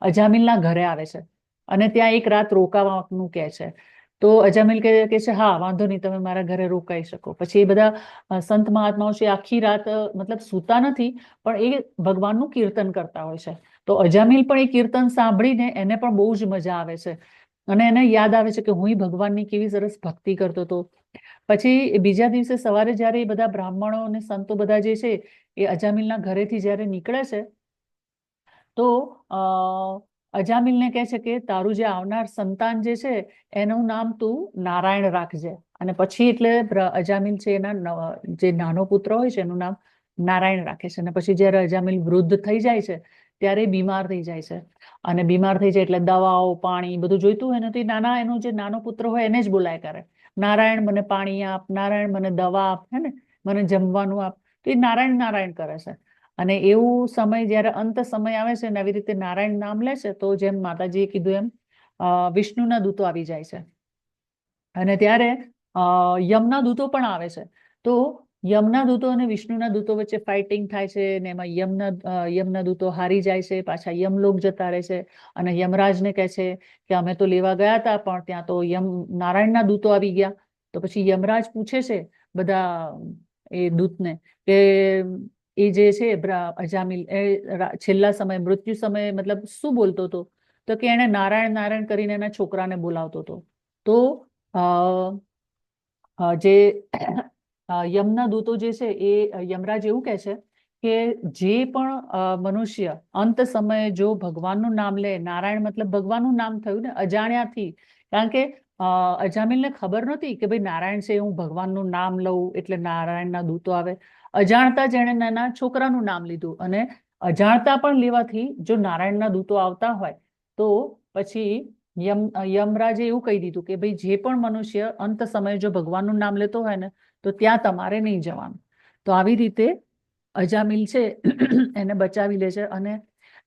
Speaker 1: અજામિલના ઘરે આવે છે અને ત્યાં એક રાત રોકાવાનું કહે છે. તો અજામિલ કહે છે હા વાંધો નહીં, તમે મારા ઘરે રોકાઈ શકો. પછી એ બધા સંત મહાત્માઓ છે આખી રાત મતલબ સૂતા નથી, પણ એ ભગવાનનું કીર્તન કરતા હોય છે. તો અજામિલ પણ એ કીર્તન સાંભળીને એને પણ બહુ જ મજા આવે છે અને એને યાદ આવે છે કે હું ભગવાનની કેવી સરસ ભક્તિ કરતો હતો. પછી બીજા દિવસે સવારે જ્યારે એ બધા બ્રાહ્મણો અને સંતો બધા જે છે એ અજામિલના ઘરેથી જ્યારે નીકળે છે, તો અજામિલને કહે છે કે તારું જે આવનાર સંતાન જે છે એનું નામ તું નારાયણ રાખજે. અને પછી એટલે અજામિલ છે એના જે નાનો પુત્ર હોય છે એનું નામ નારાયણ રાખે છે. અને પછી જ્યારે અજામિલ વૃદ્ધ થઈ જાય છે ત્યારે બીમાર થઈ જાય છે. અને બીમાર થઈ જાય એટલે દવાઓ, પાણી બધું જોઈતું હોય ને, તો એનો જે નાનો પુત્ર હોય એને જ બોલાય કરે, નારાયણ મને પાણી આપ, નારાયણ મને દવા આપ, હે ને, મને જમવાનું આપ. તો એ નારાયણ નારાયણ કરે છે. અને એવું સમય જ્યારે અંત સમય આવે છે ને આવી રીતે નારાયણ નામ લે છે, તો જેમ માતાજીએ કીધું એમ વિષ્ણુના દૂતો આવી જાય છે અને ત્યારે યમના દૂતો પણ આવે છે. તો યમના દૂતો અને વિષ્ણુના દૂતો વચ્ચે ફાઇટિંગ થાય છે ને એમાં યમના દૂતો હારી જાય છે, પાછા યમલોક જતા રહે છે અને યમરાજને કહે છે કે અમે તો લેવા ગયા હતા પણ ત્યાં તો નારાયણના દૂતો આવી ગયા. તો પછી યમરાજ પૂછે છે બધા એ દૂતને કે એ જે છે અજામિલ એ છેલ્લા સમય મૃત્યુ સમયે મતલબ શું બોલતો હતો? તો કે એને નારાયણ નારાયણ કરીને એના છોકરાને બોલાવતો હતો. તો જે યમના દૂતો જે છે એ યમરાજ એવું કહે છે કે જે પણ મનુષ્ય અંત સમયે જો ભગવાનનું નામ લે, નારાયણ મતલબ ભગવાનનું નામ થયું ને અજાણ્યાથી, કારણ કે અજામિલને ખબર નહોતી કે ભાઈ નારાયણ છે, હું ભગવાનનું નામ લઉં એટલે નારાયણના દૂતો આવે. અજાણતા જેણે નાના છોકરાનું નામ લીધું અને અજાણતા પણ લેવાથી જો નારાયણના દૂતો આવતા હોય તો પછી યમરાજે એવું કહી દીધું કે ભાઈ જે પણ મનુષ્ય અંત સમયે જો ભગવાનનું નામ લેતો હોય ને તો ત્યાં તમારે નહીં જવાનું. તો આવી રીતે અજામિલ છે એને બચાવી લે છે અને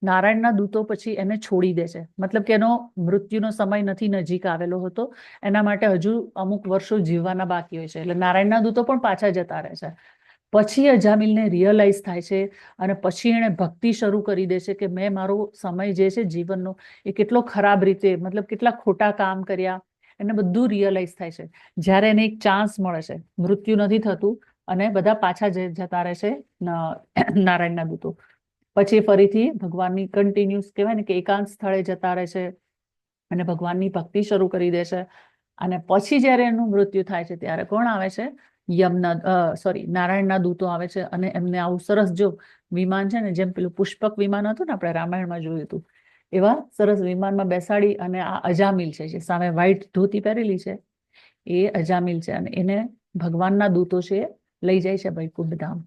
Speaker 1: નારાયણના દૂતો પછી એને છોડી દે છે. મતલબ કે એનો મૃત્યુનો સમય નથી નજીક આવેલો હતો, એના માટે હજુ અમુક વર્ષો જીવવાના બાકી હોય છે, એટલે નારાયણના દૂતો પણ પાછા જતા રહે છે. પછી અજામિલને રિયલાઇઝ થાય છે અને પછી એણે ભક્તિ શરૂ કરી દે છે કે મેં મારો સમય જે છે જીવનનો એ કેટલો ખરાબ રીતે મતલબ કેટલા ખોટા કામ કર્યા, એને બધું રિયલાઇઝ થાય છે. જ્યારે એને એક ચાન્સ મળે છે, મૃત્યુ નથી થતું અને બધા પાછા જતા રહે છે નારાયણના દૂતો. પછી ફરીથી ભગવાનની કન્ટિન્યુઅસ કહેવાય ને કે એકાંત સ્થળે જતા રહે છે અને ભગવાનની ભક્તિ શરૂ કરી દે છે. અને પછી જ્યારે એનું મૃત્યુ થાય છે ત્યારે કોણ આવે છે? નારાયણના દૂતો આવે છે અને એમને આવું સરસ જો વિમાન છે ને, જેમ પેલું પુષ્પક વિમાન હતું ને આપણે રામાયણમાં જોયું હતું, એવા સરસ વિમાનમાં બેસાડી અને આ અજામિલ છે જે સામે વ્હાઈટ ધોતી પહેરેલી છે એ અજામિલ છે અને એને ભગવાનના દૂતો છે લઈ જાય છે વૈકુંઠ ધામ.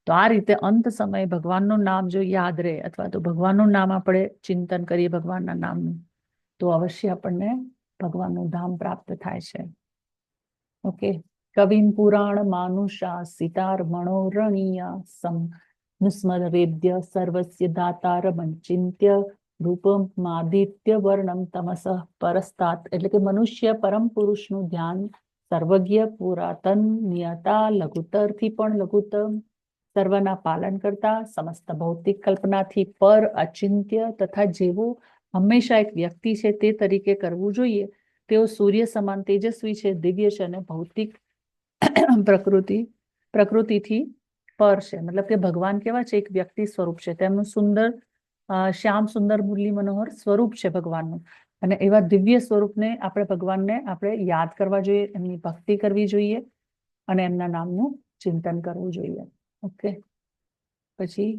Speaker 1: તો આ રીતે અંત સમયે ભગવાનનું નામ જો યાદ રહે અથવા તો ભગવાનનું નામ આપણે ચિંતન કરીએ ભગવાનના નામનું, તો અવશ્ય આપણને ભગવાનનું ધામ પ્રાપ્ત થાય છે. ઓકે. કવિમ પુરાણ માનુષા સિતાર મણોરણીયા સમ નુસ્મદ વેદ્ય સર્વસ્ય દાતાર મંચિંત્ય રૂપમ માદિત્ય વર્ણમ તમસ પરસ્તાત. એટલે કે મનુષ્ય પરમ પુરુષનું ધ્યાન સર્વજ્ઞ પુરાતન નિયતા લઘુતરથી પણ લઘુત્તમ, સર્વના પાલન કરતા, સમસ્ત ભૌતિક કલ્પનાથી પર અચિંત્ય તથા જેવું હંમેશા એક વ્યક્તિ છે તે તરીકે કરવું જોઈએ. તેઓ સૂર્ય સમાન તેજસ્વી છે, દિવ્ય છે અને ભૌતિક પ્રકૃતિથી પર છે. મતલબ કે ભગવાન કેવા છે? એક વ્યક્તિ સ્વરૂપ છે, તેમનું સુંદર શ્યામ સુંદર મુરલી મનોહર સ્વરૂપ છે ભગવાનનું. અને એવા દિવ્ય સ્વરૂપને ભગવાનને આપણે યાદ કરવા જોઈએ, એમની ભક્તિ કરવી જોઈએ અને એમના નામનું ચિંતન કરવું જોઈએ. ઓકે. પછી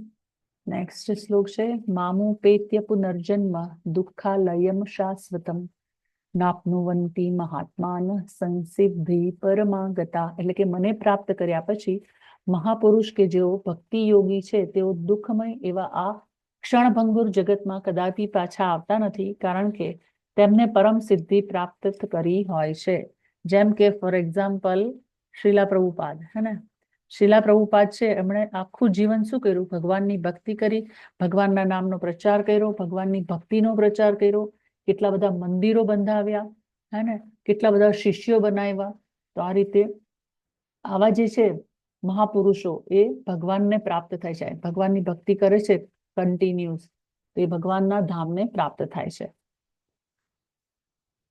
Speaker 1: નેક્સ્ટ શ્લોક છે મામુપેત્ય પુનર્જન્મ દુઃખાલયમ શાશ્વતમ નાપનુવંતી મહાત્માન સંસિદ્ધિ પરમાગતા. એટલે કે મને પ્રાપ્ત કર્યા પછી મહાપુરુષ કે જેઓ ભક્તિ યોગી છે તેઓ દુઃખમય એવા આ ક્ષણભંગુર જગતમાં કદાપી પાછા આવતા નથી, કારણ કે તેમને પરમ સિદ્ધિ પ્રાપ્ત કરી હોય છે. જેમ કે ફોર એક્ઝામ્પલ શ્રીલા પ્રભુપાદ હે ને, શ્રીલા પ્રભુપાદ છે એમણે આખું જીવન શું કર્યું? ભગવાનની ભક્તિ કરી, ભગવાનના નામનો પ્રચાર કર્યો, ભગવાનની ભક્તિનો પ્રચાર કર્યો, કેટલા બધા મંદિરો બંધાવ્યા હે ને, કેટલા બધા શિષ્યો બનાવ્યા. તો આ રીતે આવા જે છે મહાપુરુષો એ ભગવાનને પ્રાપ્ત થાય છે, ભગવાનની ભક્તિ કરે છે કન્ટિન્યુઅસ, તો એ ભગવાનના ધામને પ્રાપ્ત થાય છે.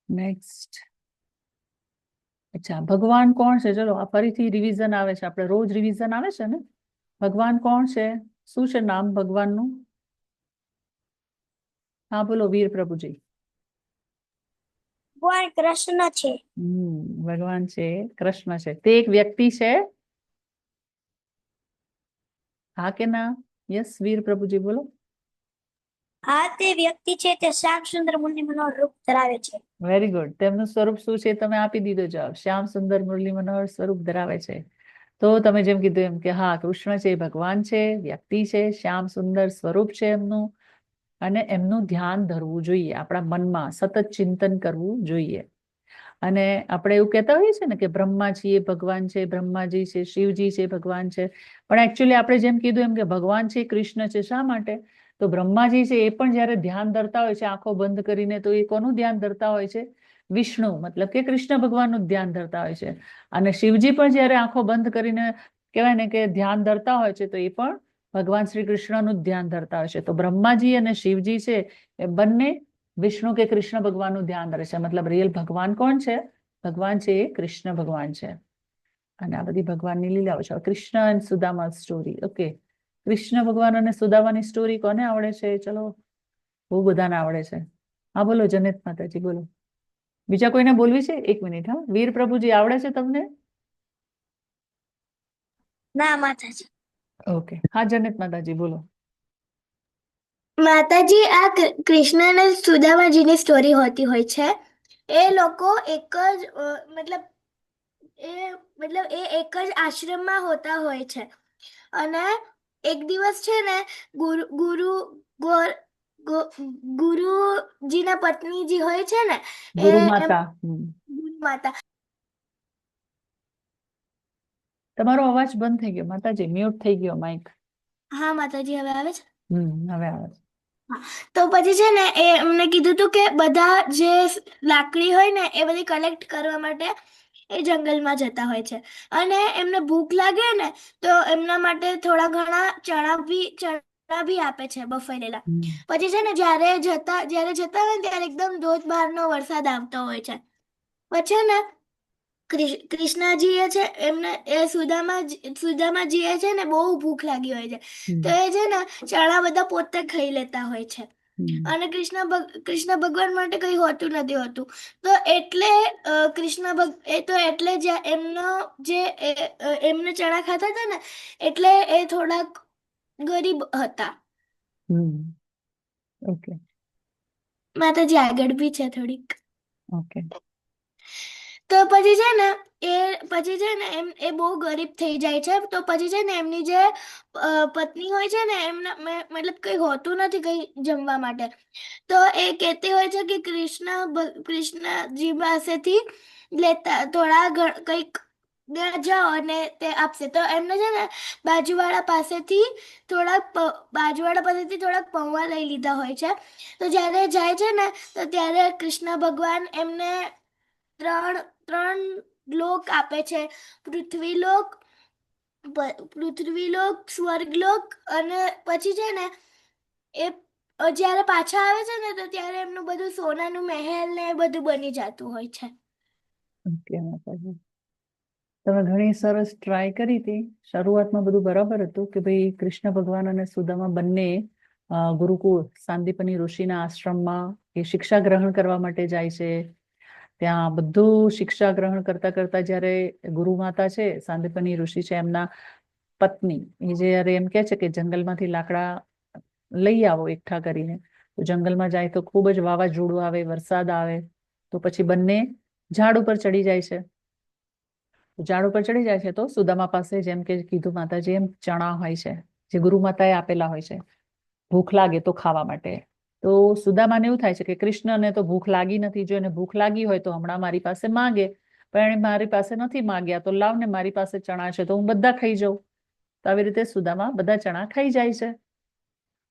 Speaker 1: નેક્સ્ટ. અચ્છા, ભગવાન કોણ છે? ચલો આ ફરીથી રિવિઝન આવે છે, આપણે રોજ રિવિઝન આવે છે ને. ભગવાન કોણ છે? શું છે નામ ભગવાનનું? હા બોલો વીર પ્રભુજી.
Speaker 2: ભગવાન કૃષ્ણ છે.
Speaker 1: ભગવાન છે કૃષ્ણ છે. તે એક વ્યક્તિ છે? હા કે ના? યસ વીર પ્રભુજી બોલો.
Speaker 2: હા, તે વ્યક્તિ છે, તે શ્યામ સુંદર મુરલી મનોહર રૂપ ધરાવે છે.
Speaker 1: Very good. તેમનું સ્વરૂપ શું છે? તમે આપી દીધો જવાબ, શ્યામ સુંદર મુરલી મનોહર સ્વરૂપ ધરાવે છે. તો તમે જેમ કીધું એમ કે હા, કૃષ્ણ છે ભગવાન છે, વ્યક્તિ છે, શ્યામ સુંદર સ્વરૂપ છે એમનું, અને એમનું ધ્યાન ધરવું જોઈએ, આપણા મનમાં સતત ચિંતન કરવું જોઈએ. અને આપણે એવું કહેતા હોઈએ છીએ ને કે બ્રહ્માજી એ ભગવાન છે, બ્રહ્માજી છે, શિવજી છે ભગવાન છે, પણ એકચ્યુઅલી આપણે જેમ કીધું એમ કે ભગવાન છે કૃષ્ણ છે. શા માટે? તો બ્રહ્માજી છે એ પણ જયારે ધ્યાન ધરતા હોય છે આંખો બંધ કરીને, તો એ કોનું ધ્યાન ધરતા હોય છે? વિષ્ણુ, મતલબ કે કૃષ્ણ ભગવાનનું ધ્યાન ધરતા હોય છે. અને શિવજી પણ જયારે આંખો બંધ કરીને કહેવાય ને કે ધ્યાન ધરતા હોય છે, તો એ પણ ભગવાન શ્રી કૃષ્ણનું ધ્યાન ધરતા હોય છે. તો બ્રહ્માજી અને શિવજી છે એ બંને વિષ્ણુ કે કૃષ્ણ ભગવાનનું ધ્યાન ધરે છે. મતલબ રિયલ ભગવાન કોણ છે? ભગવાન છે એ કૃષ્ણ ભગવાન છે. અને આ બધી ભગવાનની લીલાઓ છે. કૃષ્ણ અને સુદામા સ્ટોરી. ઓકે, કૃષ્ણ ભગવાન અને સુદામાની સ્ટોરી કોને આવડે છે? ચલો, બહુ બધાને આવડે છે. હા બોલો જનક માતાજી, બોલો. બીજા કોઈને બોલવી છે? 1 મિનિટ. હા, વીર પ્રભુજી, આવડે છે તમને?
Speaker 2: ના માતાજી.
Speaker 1: ઓકે, હા જનક માતાજી, બોલો.
Speaker 2: માતાજી, આ કૃષ્ણ અને સુદામાજીની સ્ટોરી હોતી હોય છે. એ લોકો એક જ એ એક જ આશ્રમમાં હોતા હોય છે. અને એક દિવસ છે ને ગુરુજીના પત્ની જે હોય છે ને
Speaker 1: ગુરુ માતા.
Speaker 2: ગુરુ માતા.
Speaker 1: તમારો અવાજ બંધ થઈ ગયો માતાજી, મ્યુટ થઈ ગયો માઇક.
Speaker 2: હા માતાજી, હવે આવે છે?
Speaker 1: હવે આવે છે.
Speaker 2: તો પછી છે ને એ એમને કીધું હતું કે બધા જે લાકડી હોય ને એ બધી કલેક્ટ કરવા માટે એ જંગલમાં જતા હોય છે. અને એમને ભૂખ લાગે ને તો એમના માટે થોડા ઘણા ચણા બી આપે છે બફેલેલા. પછી છે ને જ્યારે જતા હોય ને ત્યારે એકદમ ધોધમારનો વરસાદ આવતો હોય છે. પછી ને કૃષ્ણજીએ છે એમને સુદામાજીએ છે ને બહુ ભૂખ લાગી હોય છે. તો એ છે ને ચણા બધા પોતે ખાઈ લેતા હોય છે. અને કૃષ્ણ ભગવાન માટે કઈ હોતું નથી હોતું. તો એટલે એમને ચણા ખાતા હતા ને એટલે એ થોડાક ગરીબ હતા.
Speaker 1: ઓકે
Speaker 2: માતાજી, આગળ બી છે થોડીક.
Speaker 1: ઓકે.
Speaker 2: તો પછી છે ને એ બહુ ગરીબ થઈ જાય છે. તો પછી છે ને એમની જે પત્ની હોય છે ને મતલબ કઈ હોતું નથી કઈ જમવા માટે. તો એ કહેતી હોય છે કે કૃષ્ણજી પાસેથી લેતા થોડા કંઈક જાઓ અને તે આપશે. તો એમને છે ને બાજુવાળા પાસેથી થોડાક પૌવા લઈ લીધા હોય છે. તો જ્યારે જાય છે ને તો ત્યારે કૃષ્ણ ભગવાન એમને ત્રણ લોક આપે છે. પૃથ્વીલોક, સ્વર્ગલોક અને પછી છે ને એ જ્યારે પાછા આવે છે ને તો ત્યારે એમનું બધું સોનાનું મહેલ ને બધું બની જતું હોય છે.
Speaker 1: ઓકે માતાજી, તમે ઘણી સરસ ટ્રાય કરી હતી. શરૂઆતમાં બધું બરાબર હતું કે ભાઈ કૃષ્ણ ભગવાન અને સુદામા બંને ગુરુકુળ સાંદીપની ઋષિના આશ્રમમાં એ શિક્ષા ગ્રહણ કરવા માટે જાય છે. ત્યાં બધું શિક્ષા ગ્રહણ કરતા કરતા જ્યારે ગુરુ માતા છે, સાંદીપની ઋષિ છે, એમના પત્ની, એ જયારે એમ કે છે કે જંગલમાંથી લાકડા લઈ આવો એકઠા કરીને, તો જંગલમાં જાય તો ખૂબ જ વાવાઝોડું આવે, વરસાદ આવે. તો પછી બંને ઝાડ ઉપર ચડી જાય છે. ઝાડ ઉપર ચડી જાય છે તો સુદામા પાસે, જેમ કે કીધું માતાજી એમ, ચણા હોય છે જે ગુરુ માતાએ આપેલા હોય છે ભૂખ લાગે તો ખાવા માટે. તો સુદામાને એવું થાય છે કે કૃષ્ણને તો ભૂખ લાગી નથી, જો એને ભૂખ લાગી હોય તો હમણાં મારી પાસે માંગે, પણ એને મારી પાસે નથી માંગ્યા, તો લાવ ને, મારી પાસે ચણા છે તો હું બધા ખાઈ જાઉં. તો આવી રીતે સુદામા બધા ચણા ખાઈ જાય છે.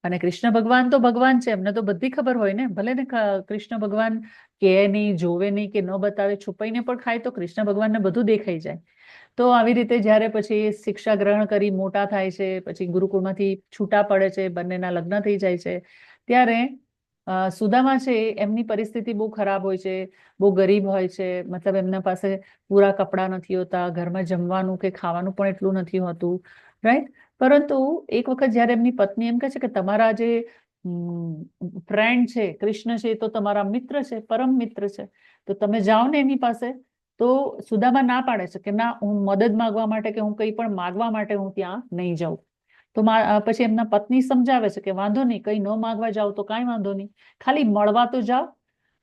Speaker 1: અને કૃષ્ણ ભગવાન તો ભગવાન છે, એમને તો બધી ખબર હોય ને. ભલે ને કૃષ્ણ ભગવાન કે નહીં, જોવે નહીં કે ન બતાવે, છુપાઈને પણ ખાય તો કૃષ્ણ ભગવાનને બધું દેખાઈ જાય. તો આવી રીતે જ્યારે પછી શિક્ષા ગ્રહણ કરી મોટા થાય છે, પછી ગુરુકુળમાંથી છૂટા પડે છે, બંનેના લગ્ન થઈ જાય છે, ત્યારે સુદામા છે એમની પરિસ્થિતિ બહુ ખરાબ હોય છે, બહુ ગરીબ હોય છે. મતલબ એમના પાસે પૂરા કપડાં નથી હોતા, ઘરમાં જમવાનું કે ખાવાનું પણ એટલું નથી હોતું, રાઈટ. પરંતુ એક વખત જ્યારે એમની પત્ની એમ કહે છે કે તમારા જે ફ્રેન્ડ છે કૃષ્ણ છે, એ તો તમારા મિત્ર છે, પરમ મિત્ર છે, તો તમે જાઓ ને એની પાસે. તો સુદામા ના પાડે છે કે ના, હું મદદ માંગવા માટે કે હું કંઈ પણ માગવા માટે હું ત્યાં નહીં જાઉં. તો પછી એમના પત્ની સમજાવે છે કે વાંધો નહીં, કંઈ ન માગવા જાઓ તો કાંઈ વાંધો નહીં, ખાલી મળવા તો જાઓ.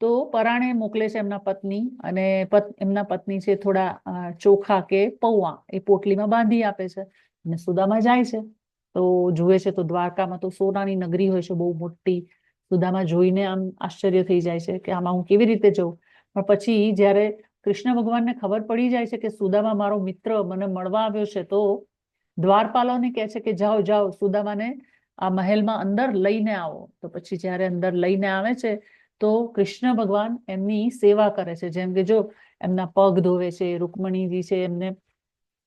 Speaker 1: તો પરાણે મોકલે છે એમના પત્ની, અને એમના પત્ની છે થોડા ચોખા કે પૌવા એ પોટલીમાં બાંધી આપે છે. અને સુદામા જાય છે તો જુએ છે તો દ્વારકામાં તો સોનાની નગરી હોય છે બહુ મોટી. સુદામા જોઈને આમ આશ્ચર્ય થઈ જાય છે કે આમાં હું કેવી રીતે જઉં. પણ પછી જ્યારે કૃષ્ણ ભગવાનને ખબર પડી જાય છે કે સુદામા મારો મિત્ર મને મળવા આવ્યો છે, તો દ્વારપાલોને કહે છે કે જાઓ જાઓ, સુદામાને આ મહેલમાં અંદર લઈને આવો. તો પછી જ્યારે અંદર લઈને આવે છે તો કૃષ્ણ ભગવાન એમની સેવા કરે છે. જેમ કે જો એમના પગ ધોવે છે, રૂકમણીજી છે એમને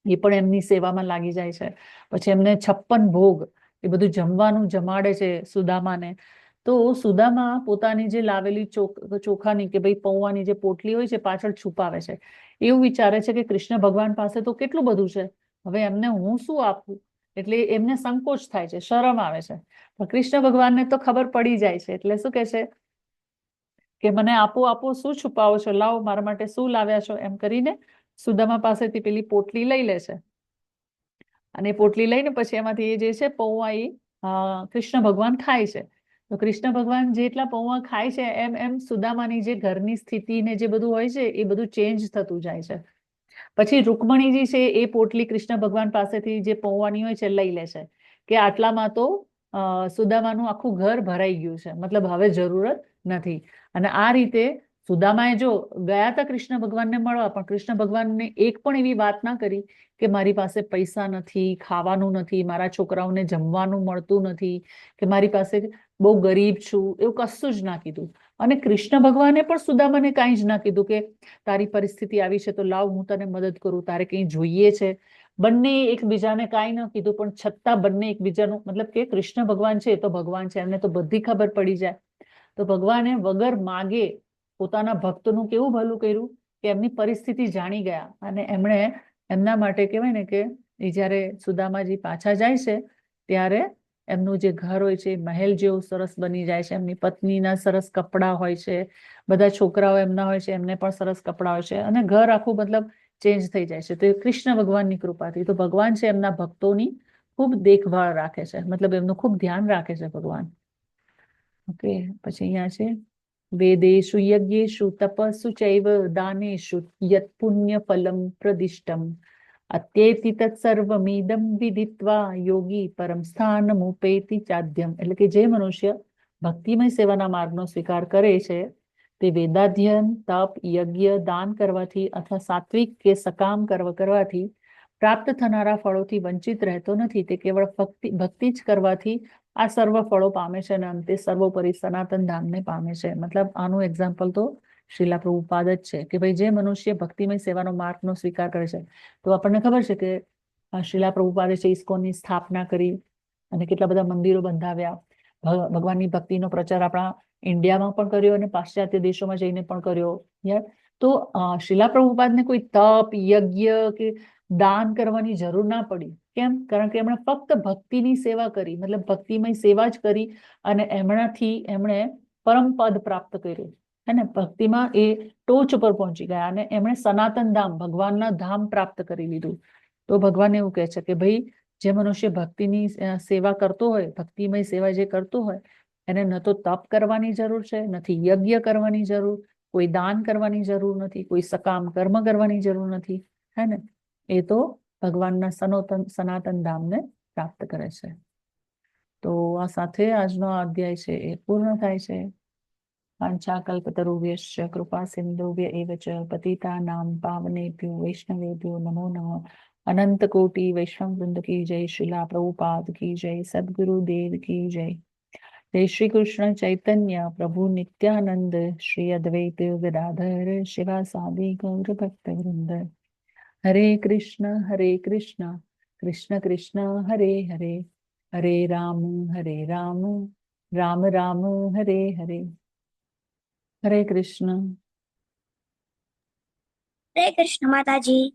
Speaker 1: એ પણ એમની સેવામાં લાગી જાય છે. પછી એમને 56 ભોગ એ બધું જમવાનું જમાડે છે સુદામાને. તો સુદામા પોતાની જે લાવેલી ચોખાની કે ભાઈ પૌવાની જે પોટલી હોય છે પાછળ છુપાવે છે. એવું વિચારે છે કે કૃષ્ણ ભગવાન પાસે તો કેટલું બધું છે, હવે એમને હું શું આપું? એટલે એમને સંકોચ થાય છે, શરમ આવે છે. પણ કૃષ્ણ ભગવાનને તો ખબર પડી જાય છે. એટલે શું કે છે કે મને આપો આપો, શું છુપાવો છો, લાવો મારા માટે શું લાવ્યા છો, એમ કરીને સુદામા પાસેથી પેલી પોટલી લઈ લે છે. અને પોટલી લઈને પછી એમાંથી એ જે છે પૌવા એ કૃષ્ણ ભગવાન ખાય છે. તો કૃષ્ણ ભગવાન જેટલા પૌવા ખાય છે એમ એમ સુદામાની જે ઘરની સ્થિતિ ને જે બધું હોય છે એ બધું ચેન્જ થતું જાય છે. પછી રૂકમણીજી છે એ પોટલી કૃષ્ણ ભગવાન પાસેથી જે પૌવાની હોય છે લઈ લે છે કે આટલામાં તો સુદામાનું આખું ઘર ભરાઈ ગયું છે, મતલબ હવે જરૂરત નથી. અને આ રીતે સુદામાએ જો ગયા હતા કૃષ્ણ ભગવાનને મળવા, પણ કૃષ્ણ ભગવાનને એક પણ એવી વાત ના કરી કે મારી પાસે પૈસા નથી, ખાવાનું નથી, મારા છોકરાઓને જમવાનું મળતું નથી, કે મારી પાસે બહુ ગરીબ છું, એવું કશું જ ના કીધું. અને કૃષ્ણ ભગવાને પણ સુદામાને કાંઈ જ ના કીધું કે તારી પરિસ્થિતિ આવી છે તો લાવ હું તને મદદ કરું, તારે કંઈ જોઈએ છે. બંને એકબીજાને કાંઈ ન કીધું, પણ છતાં બંને એકબીજાનું, મતલબ કે કૃષ્ણ ભગવાન છે એ તો ભગવાન છે, એમને તો બધી ખબર પડી જાય. તો ભગવાને વગર માગે પોતાના ભક્તનું કેવું ભલું કર્યું કે એમની પરિસ્થિતિ જાણી ગયા. અને એમણે એમના માટે કહેવાય ને કે એ જ્યારે સુદામાજી પાછા જાય છે ત્યારે એમનું જે ઘર હોય છે મહેલ જેવું સરસ બની જાય છે. એમની પત્નીના સરસ કપડાં હોય છે, બધા છોકરાઓ એમના હોય છે, એમને પણ સરસ કપડાં હોય છે, અને ઘર આખું મતલબ ચેન્જ થઈ જાય છે. તો એ કૃષ્ણ ભગવાનની કૃપાથી. તો ભગવાન છે એમના ભક્તોની ખૂબ દેખભાળ રાખે છે, મતલબ એમનું ખૂબ ધ્યાન રાખે છે ભગવાન. ઓકે, પછી અહીંયા છે વેદેશુ યજ્ઞેશુ તપસ્સુ ચૈવ દાનેશુ યત પુણ્ય ફલમ પ્રદિષ્ટમ અત્યેતિ તત્સર્વમિદમ વિદિત્વા યોગી પરમ સ્થાનમુપેતિ ચાદ્યમ. એટલે કે જે મનુષ્ય ભક્તિમય સેવાના માર્ગનો સ્વીકાર કરે છે તે વેદાધ્યયન, તપ, યજ્ઞ, દાન કરવાથી અથવા સાત્વિક કે સકામ કર્મ કરવાથી પ્રાપ્ત થનારા ફળોથી વંચિત રહેતો નથી. તે કેવળ ભક્તિ જ કરવાથી આ સર્વ ફળો પામે છે અને અંતે સર્વોપરી સનાતન ધામને પામે છે. મતલબ આનું એક્ઝામ્પલ તો શ્રીલા પ્રભુપાદ જ છે કે ભાઈ જે મનુષ્ય ભક્તિમય સેવાનો માર્ગનો સ્વીકાર કરે છે. તો આપણને ખબર છે કે શ્રીલા પ્રભુપાદે છે ઇસ્કોનની સ્થાપના કરી અને કેટલા બધા મંદિરો બંધાવ્યા. ભગવાનની ભક્તિનો પ્રચાર આપણા ઇન્ડિયામાં પણ કર્યો અને પાશ્ચાત્ય દેશોમાં જઈને પણ કર્યો. તો શ્રીલા પ્રભુપાદને કોઈ તપ, યજ્ઞ કે દાન કરવાની જરૂર ના પડી. કેમ? કારણ કે એમણે ફક્ત ભક્તિની સેવા કરી, મતલબ ભક્તિમય સેવા જ કરી અને એમનાથી એમણે પરમ પદ પ્રાપ્ત કર્યું. હે ને, ભક્તિમાં એ ટોચ ઉપર પહોંચી ગયા અને એમણે સનાતન ધામ, ભગવાનના ધામ પ્રાપ્ત કરી લીધું. તો ભગવાન એવું કહે છે કે ભાઈ જે મનુષ્ય ભક્તિની સેવા કરતો હોય, ભક્તિમય સેવા જે કરતો હોય, એને ન તો તપ કરવાની જરૂર છે, નથી યજ્ઞ કરવાની જરૂર, કોઈ દાન કરવાની જરૂર નથી, કોઈ સકામ કર્મ કરવાની જરૂર નથી. હે ને, એ તો ભગવાનના સનાતન ધામને પ્રાપ્ત કરે છે. તો આ સાથે આજનો અધ્યાય છે એ પૂર્ણ થાય છે. વાંછાકલ્પતરુભ્યશ્ચ કૃપા સિંધુભ્ય એવ ચ પતિતાનાં પાવનેભ્યો વૈષ્ણવેભ્યો નમો નમઃ. અનંત કોટિ વૈષ્ણવ વૃંદ કી જય. શ્રીલા પ્રભુપાદ કી જય. સદગુરુ દેવ કી જય. જય શ્રી કૃષ્ણ ચૈતન્ય પ્રભુ નિત્યાનંદ શ્રી અદ્વૈત ગદાધર શિવાસાદિ ગૌર ભક્ત વૃંદ. હરે કૃષ્ણ કૃષ્ણ કૃષ્ણ હરે હરે, હરે રામ રામ રામ હરે હરે. હરે કૃષ્ણ.
Speaker 2: હરે કૃષ્ણ માતાજી.